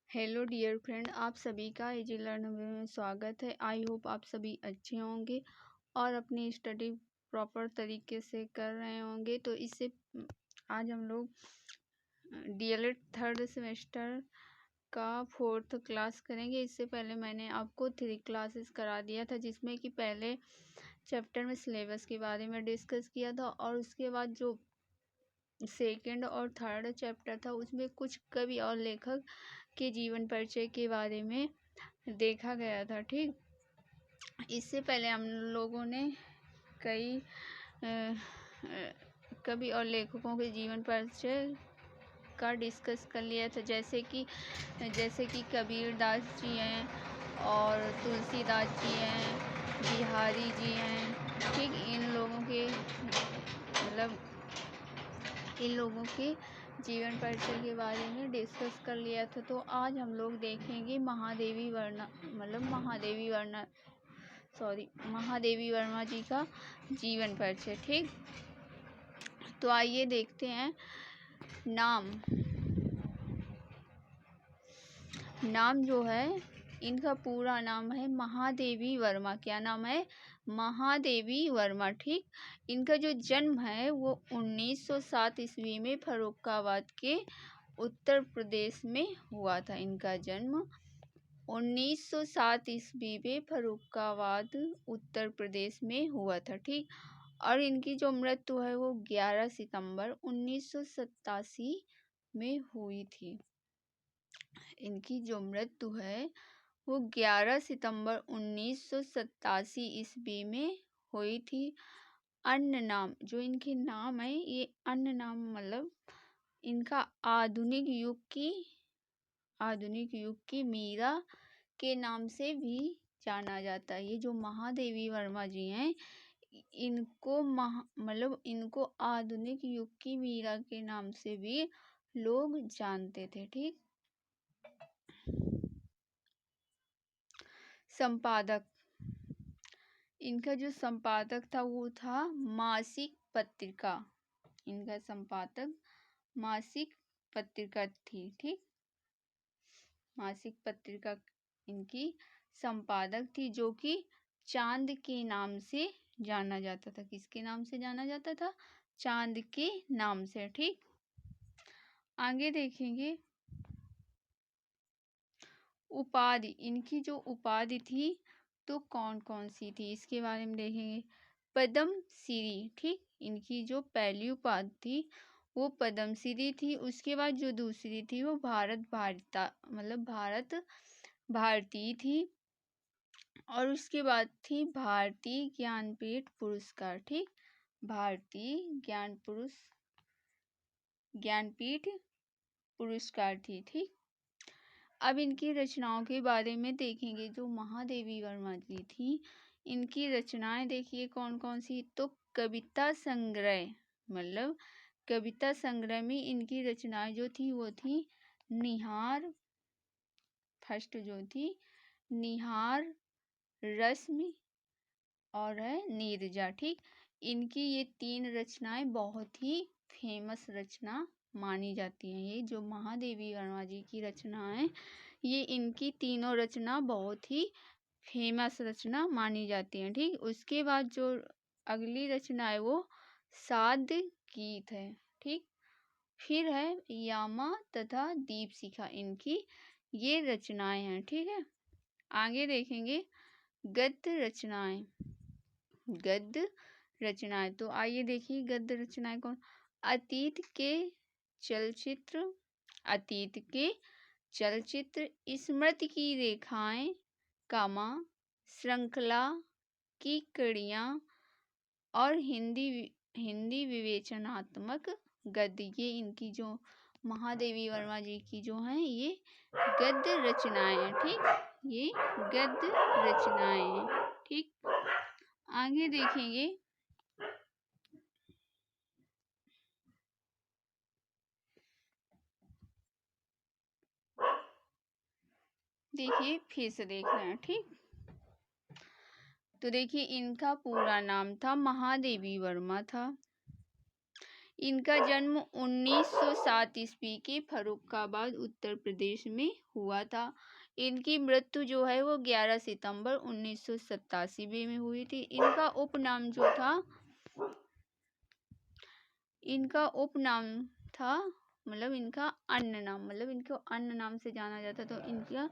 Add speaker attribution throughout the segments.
Speaker 1: Hello dear friend, आप सभी का इजी लर्न में स्वागत है। आई होप आप सभी अच्छे होंगे और अपनी स्टडी प्रॉपर तरीके से कर रहे होंगे। तो इससे आज हम लोग डीएलएड थर्ड सेमेस्टर का 4th क्लास करेंगे। इससे पहले मैंने आपको 3 क्लासेस करा दिया था, जिसमें कि पहले चैप्टर में सिलेबस के बारे में डिस्कस किया था और उसके बाद जो सेकेंड और थर्ड चैप्टर था उसमें कुछ कवि और लेखक के जीवन परिचय के बारे में देखा गया था। ठीक, इससे पहले हम लोगों ने कई कवि और लेखकों के जीवन परिचय का डिस्कस कर लिया था, जैसे कि कबीर दास जी हैं और तुलसीदास जी हैं, बिहारी जी हैं। ठीक, इन लोगों के जीवन परिचय के बारे में डिस्कस कर लिया था। तो आज हम लोग देखेंगे महादेवी वर्मा जी का जीवन परिचय। ठीक, तो आइए देखते हैं। नाम जो है, इनका पूरा नाम है महादेवी वर्मा। क्या नाम है? महादेवी वर्मा। ठीक, इनका जो जन्म है वो 1907 ईस्वी में फर्रुखाबाद के उत्तर प्रदेश में हुआ था। इनका जन्म 1907 ईस्वी में फर्रुखाबाद उत्तर प्रदेश में हुआ था। ठीक, और इनकी जो मृत्यु है वो 11 सितंबर 1987 में हुई थी। इनकी जो मृत्यु है वो 11 सितंबर 1987 ईस्वी में हुई थी। अन्य नाम जो इनके नाम है, ये अन्य नाम मतलब इनका आधुनिक युग की मीरा के नाम से भी जाना जाता है। ये जो महादेवी वर्मा जी हैं, इनको आधुनिक युग की मीरा के नाम से भी लोग जानते थे। ठीक, संपादक, इनका जो संपादक था वो था मासिक पत्रिका। इनका संपादक मासिक पत्रिका थी। ठीक, मासिक पत्रिका इनकी संपादक थी, जो कि चांद के नाम से जाना जाता था। किसके नाम से जाना जाता था? चांद के नाम से। ठीक, आगे देखेंगे उपाधि। इनकी जो उपाधि थी तो कौन कौन सी थी, इसके बारे में देखेंगे। पद्मश्री। ठीक, इनकी जो पहली उपाधि थी वो पद्मश्री थी। उसके बाद जो दूसरी थी वो भारत भारती थी, और उसके बाद थी भारतीय ज्ञानपीठ पुरस्कार। ठीक, भारतीय ज्ञानपीठ पुरस्कार थी। ठीक, अब इनकी रचनाओं के बारे में देखेंगे। जो महादेवी वर्मा जी थी, इनकी रचनाएं देखिए कौन कौन सी। तो कविता संग्रह में इनकी रचनाएं जो थी वो थी निहार, फर्स्ट जो थी निहार, रश्मि और है नीरजा। ठीक, इनकी ये 3 रचनाएं बहुत ही फेमस रचना मानी जाती हैं। ये जो महादेवी वर्मा जी की रचना है, ये इनकी तीनों रचना बहुत ही फेमस रचना मानी जाती हैं। ठीक, उसके बाद जो अगली रचना है वो साध्य गीत है। ठीक, फिर है यामा तथा दीपशिखा, इनकी ये रचनाएं हैं। ठीक है, आगे देखेंगे गद्य रचनाएं। तो आइए देखिए गद्य रचनाएं कौन। अतीत के चलचित्र, स्मृति की रेखाएं, कामा, श्रृंखला की कड़ियां और हिंदी विवेचनात्मक गद्य। ये इनकी जो महादेवी वर्मा जी की जो हैं ये गद्य रचनाएं हैं। ठीक, ये गद्य रचनाएं हैं। ठीक, आगे देखेंगे देखिए फिर से देख रहे हैं। ठीक, तो देखिए इनका पूरा नाम था महादेवी वर्मा था। इनका जन्म 1907 ईस्वी के फर्रुखाबाद उत्तर प्रदेश में हुआ था। इनकी मृत्यु जो है वो 11 सितंबर 1987 में हुई थी। इनका उपनाम जो था, इनका उपनाम था मतलब इनका अन्य नाम, मतलब इनको अन्य नाम से जाना जाता, तो इनका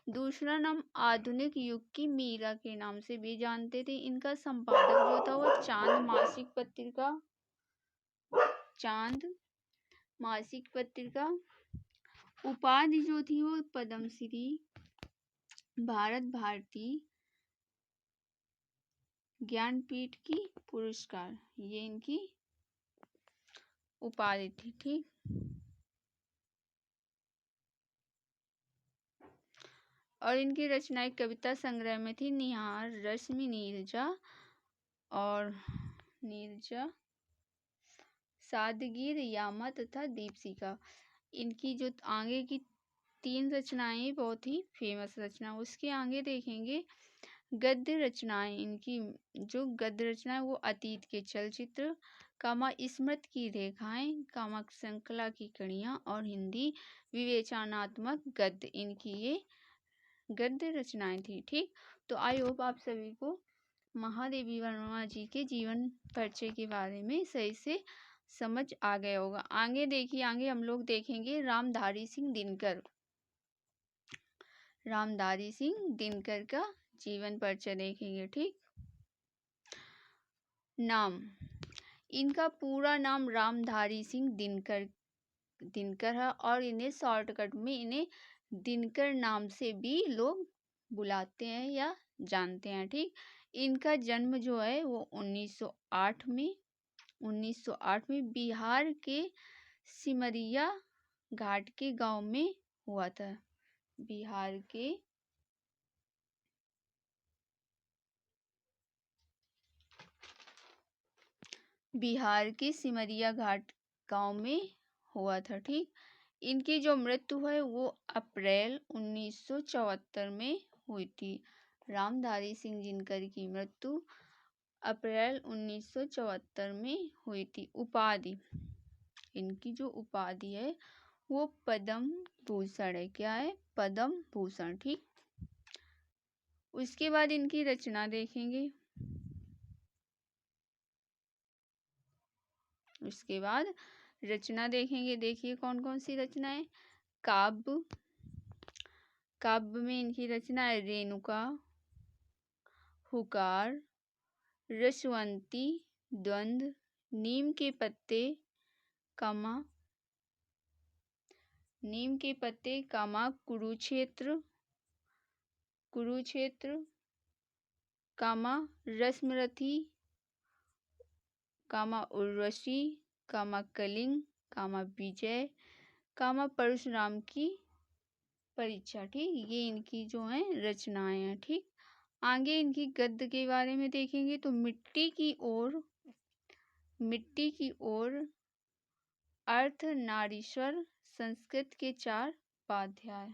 Speaker 1: दूसरा नाम आधुनिक युग की मीरा के नाम से भी जानते थे। इनका संपादक जो था वो चांद मासिक पत्रिका, चांद मासिक पत्रिका। उपाधि जो थी वो पद्मश्री, भारत भारती, ज्ञानपीठ की पुरस्कार, ये इनकी उपाधि थी। ठीक, और इनकी रचनाएं कविता संग्रह में थी निहार, रश्मि, नीरजा और नीरजा, सादगीर, यामा तथा दीपशिखा। इनकी जो आगे की 3 रचनाएं बहुत ही फेमस रचना, उसके आगे देखेंगे गद्य रचनाएं। इनकी जो गद्य रचना है वो अतीत के चलचित्र, कामा स्मृति की रेखाएं, कामा श्रृंखला की कड़ियां और हिंदी विवेचनात्मक गद्य, इनकी ये गद्य रचनाएं थी। ठीक, तो आई होप आप सभी को महादेवी वर्मा जी के जीवन परिचय के बारे में सही से समझ आ गया होगा। आगे देखिए, आगे हम लोग देखेंगे रामधारी सिंह दिनकर। रामधारी सिंह दिनकर का जीवन परिचय देखेंगे। ठीक, नाम, इनका पूरा नाम रामधारी सिंह दिनकर है और इन्हें शॉर्टकट में इन्हें दिनकर नाम से भी लोग बुलाते हैं या जानते हैं। ठीक, इनका जन्म जो है वो 1908 में बिहार के सिमरिया घाट के गांव में हुआ था। बिहार के सिमरिया घाट गांव में हुआ था। ठीक, इनकी जो मृत्यु है वो अप्रैल 1974 में हुई थी। रामधारी सिंह दिनकर की मृत्यु अप्रैल 1974 में हुई थी। उपाधि, इनकी जो उपाधि है वो पद्म भूषण है। क्या है? पद्म भूषण। ठीक, उसके बाद इनकी रचना देखेंगे। उसके बाद रचना देखेंगे। देखिए कौन कौन सी रचनाएं। काव्य में इनकी रचना है रेणुका, हुकार, रसवंती, द्वंद्व, नीम के पत्ते, कामा, कुरुक्षेत्र, कामा, रश्मरथी, कामा उर्वशी, कामा कलिंग, कामा विजय, कामा परशुराम की परीक्षा। ठीक, ये इनकी जो है रचनाएं हैं। ठीक, आगे इनकी गद्य के बारे में देखेंगे तो मिट्टी की ओर, अर्थ नारीश्वर, संस्कृत के 4 उपाध्याय,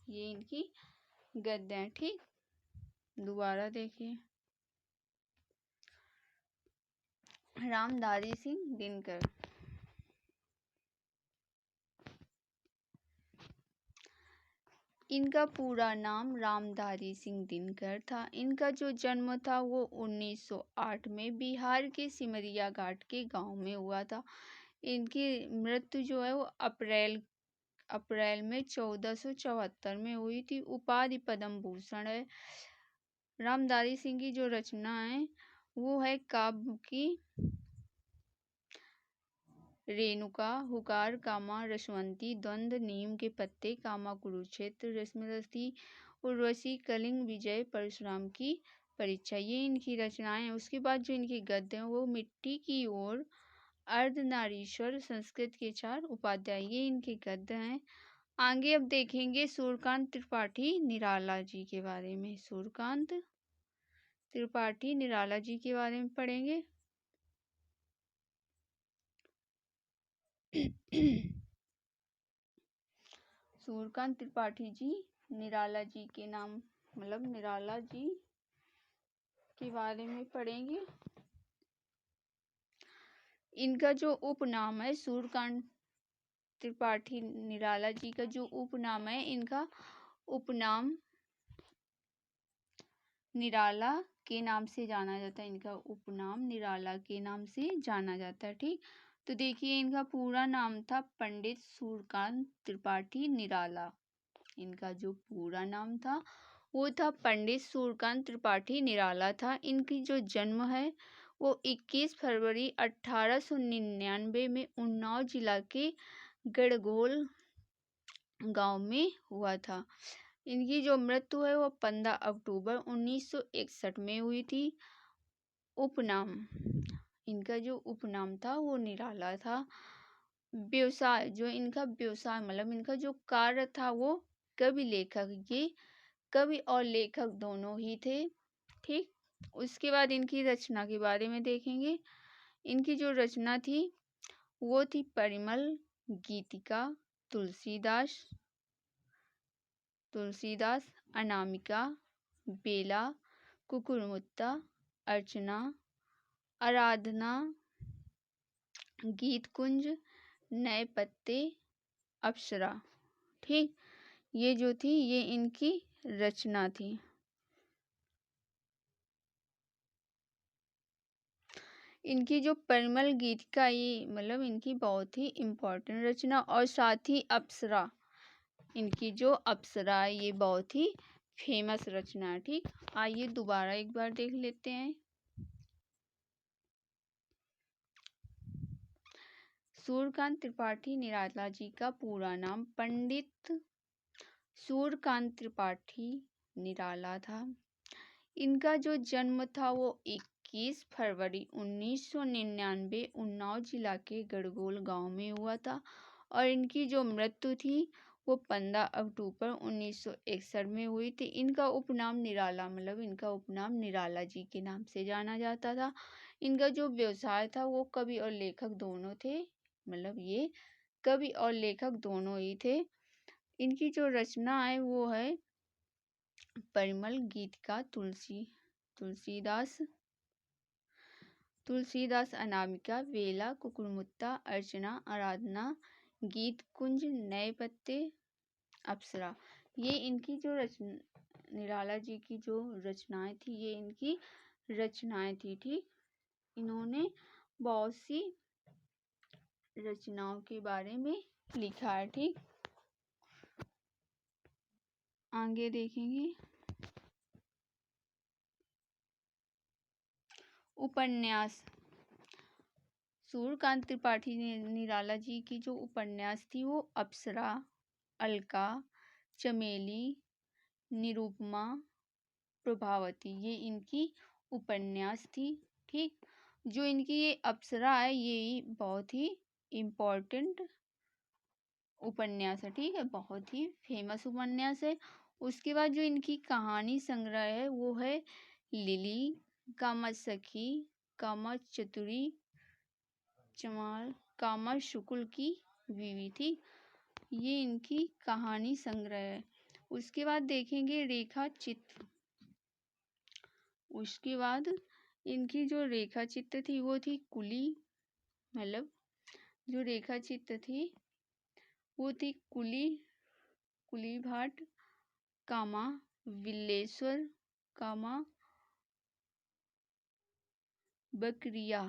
Speaker 1: ये इनकी गद्य हैं। ठीक, दोबारा देखिए। रामधारी सिंह दिनकर, इनका पूरा नाम रामधारी सिंह दिनकर था। इनका जो जन्म था वो 1908 में बिहार के सिमरिया घाट के गांव में हुआ था। इनकी मृत्यु जो है वो अप्रैल में 1474 में हुई थी। उपाधि पद्म भूषण है। रामधारी सिंह की जो रचना है वो है काव्य की रेणुका, हुकार, कामा, रसवंती, द्वंद्व, नीम के पत्ते, कामा, कुरुक्षेत्र, रश्मिरथी, उर्वशी, कलिंग, विजय, परशुराम की परीक्षा, ये इनकी रचनाएं हैं। उसके बाद जो इनके गद्य हैं वो मिट्टी की ओर, अर्धनारीश्वर, संस्कृत के 4 उपाध्याय, ये इनके गद्य हैं। आगे अब देखेंगे सूर्यकांत त्रिपाठी निराला जी के बारे में। सूर्यकांत त्रिपाठी निराला जी के बारे में पढ़ेंगे। सूर्यकांत त्रिपाठी जी निराला जी के नाम, मतलब निराला जी के बारे में पढ़ेंगे। इनका जो उपनाम है सूर्यकांत त्रिपाठी निराला जी का जो उपनाम है, इनका उपनाम निराला के नाम से जाना जाता है। इनका उपनाम निराला के नाम से जाना जाता है। ठीक, तो देखिए इनका पूरा नाम था पंडित सूर्यकांत त्रिपाठी निराला। इनका जो पूरा नाम था वो था पंडित सूर्यकांत त्रिपाठी निराला था। इनकी जो जन्म है वो 21 फरवरी 1899 में उन्नाव जिला के गड़गोल गांव में हुआ था। इनकी जो मृत्यु है वो 15 अक्टूबर 1961 में हुई थी। उपनाम, इनका जो उपनाम था वो निराला था। व्यवसाय, जो इनका व्यवसाय मतलब इनका जो कार्य था वो कवि लेखक, ये कवि और लेखक दोनों ही थे। ठीक, उसके बाद इनकी रचना के बारे में देखेंगे। इनकी जो रचना थी वो थी परिमल, गीतिका, तुलसीदास, अनामिका, बेला, कुकुरमुत्ता, अर्चना, आराधना, गीत कुंज, नए पत्ते, अप्सरा। ठीक, ये जो थी ये इनकी रचना थी। इनकी जो परिमल गीत का ये मतलब इनकी बहुत ही इम्पोर्टेंट रचना, और साथ ही अप्सरा, इनकी जो अप्सरा है ये बहुत ही फेमस रचना है। ठीक, आइए दोबारा एक बार देख लेते हैं। सूर्यकांत त्रिपाठी निराला जी का पूरा नाम पंडित सूर्यकांत त्रिपाठी निराला था। इनका जो जन्म था वो 21 फरवरी 1999 उन्नाव जिला के गड़गोल गांव में हुआ था, और इनकी जो मृत्यु थी वो 15 अक्टूबर 1961 में हुई थी। इनका उपनाम निराला मतलब इनका उपनाम निराला जी के नाम से जाना जाता था। इनका जो व्यवसाय था वो कवि और लेखक दोनों थे, मतलब ये कवि और लेखक दोनों ही थे। इनकी जो रचना है वो है परिमल, गीतिका, तुलसीदास, अनामिका, बेला, कुकुरमुत्ता, अर्चना, आराधना, गीत कुंज, नए पत्ते, अप्सरा। ये इनकी जो निराला जी की जो रचनाएं थी ये इनकी रचनाएं थी। ठीक, इन्होंने बहुत सी रचनाओं के बारे में लिखा है। ठीक, आगे देखेंगे। उपन्यास, सूर्यकांत त्रिपाठी निराला जी की जो उपन्यास थी वो अप्सरा, अलका, चमेली, निरुपमा, प्रभावती, ये इनकी उपन्यास थी। ठीक, जो इनकी ये अप्सरा है ये बहुत ही इम्पोर्टेंट उपन्यास है। ठीक है, बहुत ही फेमस उपन्यास है। उसके बाद जो इनकी कहानी संग्रह है वो है लिली, कामा सखी, कामा चतुरी, चमार, कामा शुक्ल की बीवी थी। ये इनकी कहानी संग्रह है। उसके बाद देखेंगे रेखा चित्र। उसके बाद इनकी जो रेखा चित्र थी वो थी कुली, मतलब जो रेखा चित्र थी वो थी कुली भाट, कामा विल्लेश्वर, कामा बकरिया,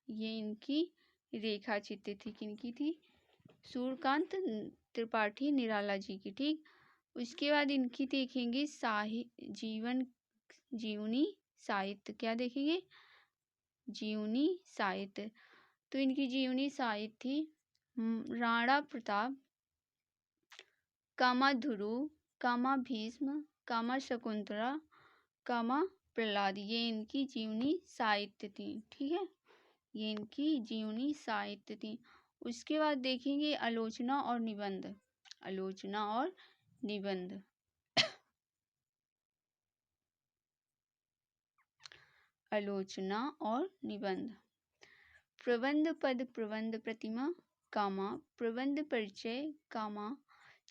Speaker 1: ये इनकी रेखा चित्र थी। किनकी थी? सूर्यकांत त्रिपाठी निराला जी की। ठीक, उसके बाद इनकी देखेंगे जीवनी साहित्य। क्या देखेंगे? जीवनी साहित्य। तो इनकी जीवनी साहित्य थी राणा प्रताप, कामा ध्रुव, कामा भीष्म, कामा शकुंतला, कामा प्रहलाद, ये इनकी जीवनी साहित्य थी। ठीक है, ये इनकी जीवनी साहित्य थी। उसके बाद देखेंगे आलोचना और निबंध। आलोचना और निबंध। आलोचना और निबंध। प्रबंध पद, प्रबंध प्रतिमा, कामा प्रबंध परिचय, कामा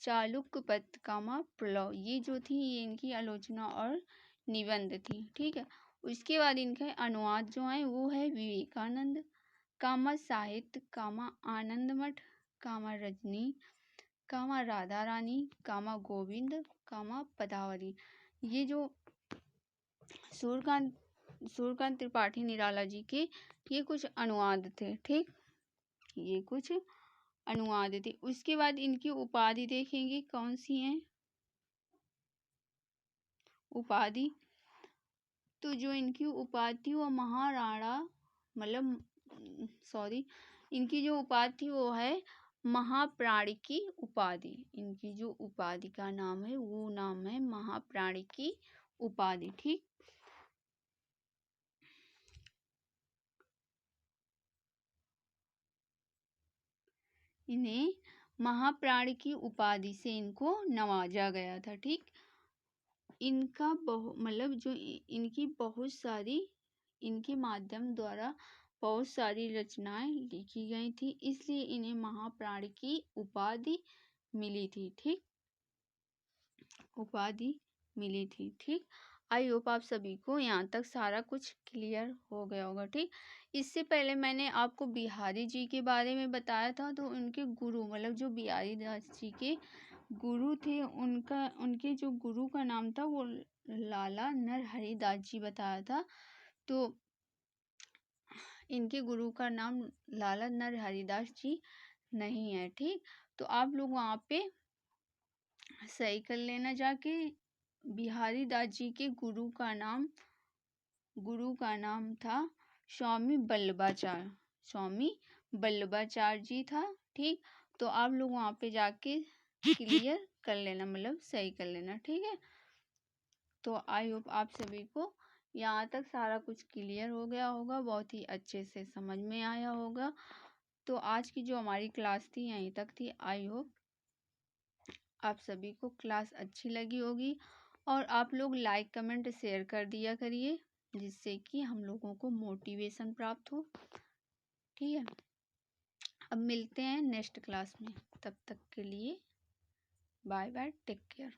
Speaker 1: चालुक्य पद, कामा प्रलव, ये जो थी ये इनकी आलोचना और निबंध थी। ठीक है, उसके बाद इनके अनुवाद जो है वो है विवेकानंद, कामा साहित्य, कामा आनंद मठ, कामा रजनी, कामा राधा रानी, कामा गोविंद, कामा पदावली। ये जो सूर्यकांत त्रिपाठी निराला जी के ये कुछ अनुवाद थे। ठीक, ये कुछ अनुवाद थे। उसके बाद इनकी उपाधि देखेंगे कौन सी हैं उपाधि। तो जो इनकी उपाधि वो महाराणा मतलब सॉरी इनकी जो उपाधि वो है महाप्राणी की उपाधि। इनकी जो उपाधि का नाम है वो नाम है महाप्राणी की उपाधि। ठीक, इन्हें महाप्राणी की उपाधि से इनको नवाजा गया था। ठीक, इनका मतलब जो इनकी बहुत सारी इनके माध्यम द्वारा बहुत सारी रचनाएं लिखी गई थी, इसलिए इन्हें महाप्राणी की उपाधि मिली थी। ठीक, उपाधि मिली थी। ठीक, आई होप आप सभी को यहाँ तक सारा कुछ क्लियर हो गया होगा। ठीक, इससे पहले मैंने आपको बिहारी जी के बारे में बताया था। तो उनके गुरु मतलब जो बिहारी दास जी के गुरु थे उनके जो गुरु का नाम था वो लाला नरहरि दास जी बताया था। तो इनके गुरु का नाम लाला नरहरि दास जी नहीं है। ठीक, तो आप लोग वहाँ पे सही कर लेना जाके। बिहारी दास जी के गुरु का नाम था स्वामी बल्लभाचार्य। स्वामी बल्लभाचार्य जी था। ठीक, तो आप लोग वहाँ पे जाके क्लियर कर लेना मतलब सही कर लेना। ठीक है, तो आई होप आप सभी को यहाँ तक सारा कुछ क्लियर हो गया होगा, बहुत ही अच्छे से समझ में आया होगा। तो आज की जो हमारी क्लास थी यहीं तक थी। आई होप आप सभी को क्लास अच्छी लगी होगी और आप लोग लाइक कमेंट शेयर कर दिया करिए जिससे कि हम लोगों को मोटिवेशन प्राप्त हो। ठीक है, अब मिलते हैं नेक्स्ट क्लास में, तब तक के लिए बाय बाय, टेक केयर।